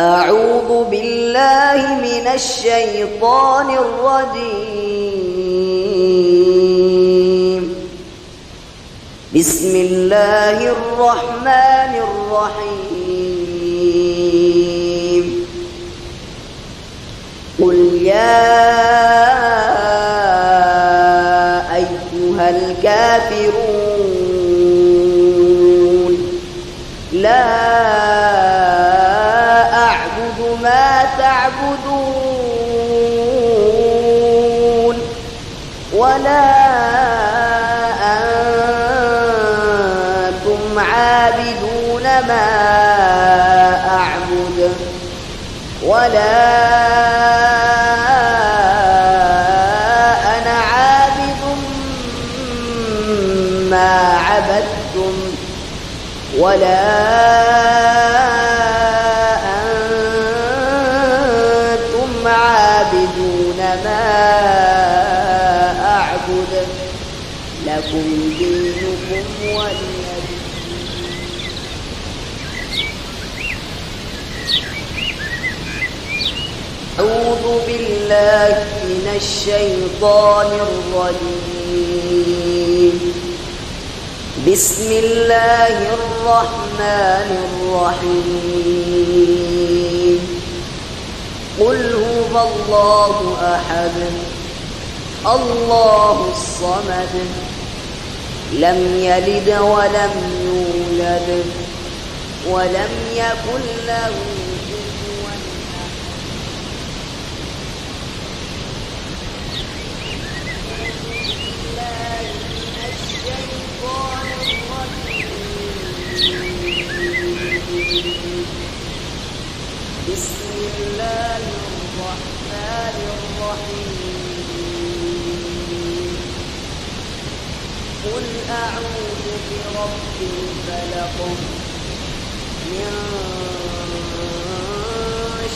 أعوذ بالله من الشيطان الرجيم. بسم الله الرحمن الرحيم. قل يا أيها الكافرون لا أعبد ما تعبدون ولا أنتم عابدون ما أعبد ولا أنا عابد ما عبدتم ولا أنتم عابدون ما أعبد لكم دينكم ولي دين. أعوذ بالله من الشيطان الرجيم. بسم الله الرحمن الرحيم. قل هو الله أحد الله الصمد لم يلد ولم يولد ولم يكن له كفوا أحد. بسم الله الرحمن الرحيم. قل أعوذ برب الفلق من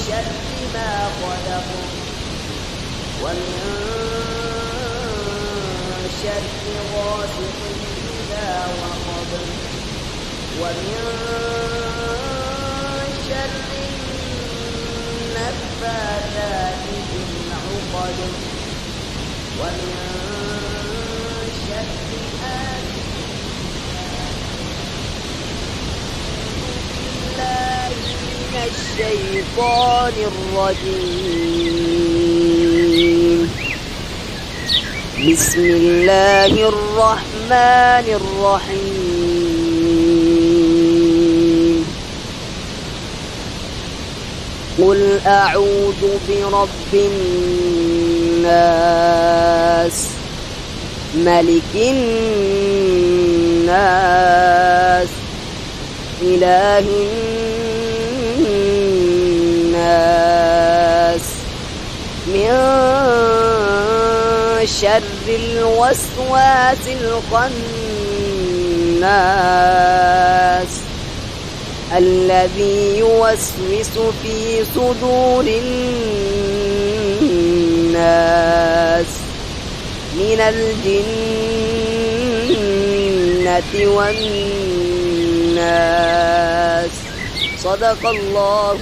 شر ما خلق ومن شر غاسق إذا وقب ومن شر النفاثات في العقد ومن شر من الشيطان الرجيم. بسم الله الرحمن الرحيم. قل أعوذ برب الناس ملك الناس إله الناس من شر الوسواس الخناس الذي يوسوس في صدور الناس من الجنة والناس. صدق الله